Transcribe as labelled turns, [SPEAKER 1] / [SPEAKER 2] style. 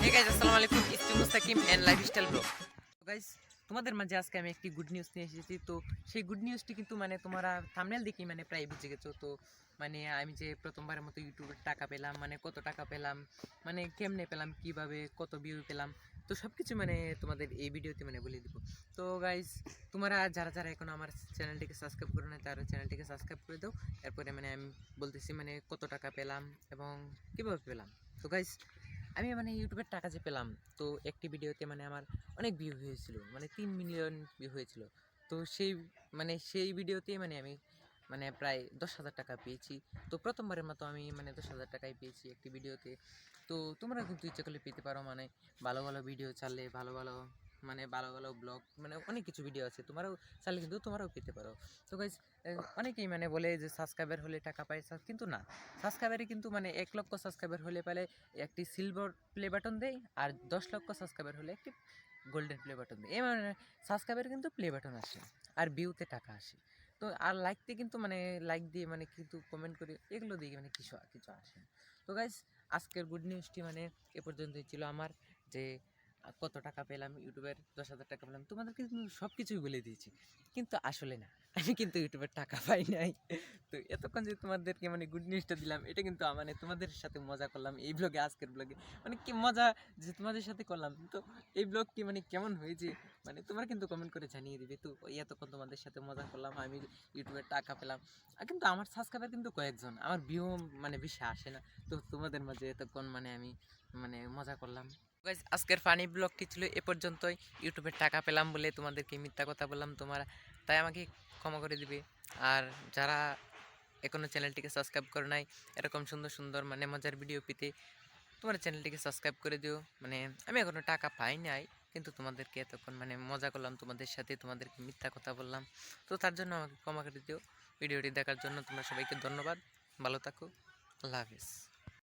[SPEAKER 1] Hey guys, আসসালামু আলাইকুম। It's Mustakim and lifestyle blog. তো গাইস, তোমাদের মাঝে আজকে আমি একটি গুড নিউজ নিয়ে এসেছি। তো সেই গুড নিউজটি কিন্তু মানে তোমরা থাম্বনেল দেখেই মানে প্রায় বুঝে গেছো। তো মানে আমি যে প্রথমবারের মতো ইউটিউবে টাকা পেলাম, মানে কত টাকা পেলাম, মানে কেমনে পেলাম, কিভাবে কত ভিউ পেলাম, তো সব কিছু মানে তোমাদের এই ভিডিওতে মানে বলে দিব। তো গাইস, তোমরা যারা যারা এখন আমার চ্যানেলটিকে সাবস্ক্রাইব করো না, তারা চ্যানেলটিকে সাবস্ক্রাইব করে দাও। এরপরে মানে আমি বলতেছি মানে কত টাকা পেলাম এবং কীভাবে পেলাম। তো গাইস, আমি মানে ইউটিউবের টাকা যে পেলাম, তো একটি ভিডিওতে মানে আমার অনেক ভিউ হয়েছিল, মানে 3 মিলিয়ন ভিউ হয়েছিল। তো সেই ভিডিওতে মানে আমি মানে প্রায় 10,000 টাকা পেয়েছি। তো প্রথমবারের মতো আমি মানে 10,000 টাকাই পেয়েছি একটি ভিডিওতে। তো তোমরা কিন্তু ইচ্ছা করলে পেতে পারো, মানে ভালো ভালো ভিডিও চাললে ভালো ভালো মানে ভালো ভালো ব্লগ, মানে অনেক কিছু ভিডিও আছে, তোমরাও চাইলে কিন্তু তোমরাও পেতে পারো। তো গাইজ, অনেকেই মানে বলে যে সাবস্ক্রাইবার হলে টাকা পায়, কিন্তু না, সাবস্ক্রাইবারে কিন্তু মানে 1 লক্ষ সাবস্ক্রাইবার হলে পেলে একটি সিলভার প্লে বাটন দেয়, আর 10 লক্ষ সাবস্ক্রাইবার হলে একটি গোল্ডেন প্লে বাটন দেয়। এই মানে সাবস্ক্রাইবারে কিন্তু প্লে বাটন আসে আর ভিউতে টাকা আসে। তো আর লাইকতে কিন্তু মানে লাইক দিয়ে মানে কিন্তু কমেন্ট করে এগুলো দিয়ে মানে কিছু কিছু আসে না। তো গাইজ, আজকের গুড নিউজটি মানে এ পর্যন্তই ছিল আমার, যে কত টাকা পেলাম, ইউটিউবের 10,000 টাকা পেলাম, তোমাদেরকে কিন্তু সব কিছুই বলে দিয়েছি, কিন্তু আসলে না, আমি কিন্তু ইউটিউবের টাকা পাই নাই। তো এতক্ষণ যে তোমাদেরকে মানে গুড নিউজটা দিলাম, এটা কিন্তু মানে তোমাদের সাথে মজা করলাম এই ব্লগে, আজকের ব্লগে মানে কি মজা যে তোমাদের সাথে করলাম। তো এই ব্লগটি মানে কেমন হয়েছে মানে তোমরা কিন্তু কমেন্ট করে জানিয়ে দিবে। তো এতক্ষণ তোমাদের সাথে মজা করলাম, আমি ইউটিউবের টাকা পেলাম, আর কিন্তু আমার সাবস্ক্রাইবার কিন্তু কয়েকজন, আমার ভিউ মানে বেশি আসে না। তো তোমাদের মাঝে এতক্ষণ মানে আমি মানে মজা করলাম। গাইস, আজকের ফানি ব্লগটি ছিল এ পর্যন্তই। ইউটিউবের টাকা পেলাম বলে তোমাদেরকে মিথ্যা কথা বললাম, তোমরা তাই আমাকে ক্ষমা করে দিবে। আর যারা এখনও চ্যানেলটিকে সাবস্ক্রাইব করে নাই, এরকম সুন্দর সুন্দর মানে মজার ভিডিও পেতে তোমার চ্যানেলটিকে সাবস্ক্রাইব করে দিও। মানে আমি এখনও টাকা পাই নাই, কিন্তু তোমাদেরকে এতক্ষণ মানে মজা করলাম তোমাদের সাথে, তোমাদেরকে মিথ্যা কথা বললাম, তো তার জন্য আমাকে ক্ষমা করে দিও। ভিডিওটি দেখার জন্য তোমরা সবাইকে ধন্যবাদ। ভালো থাকো। আল্লাহ হাফিজ।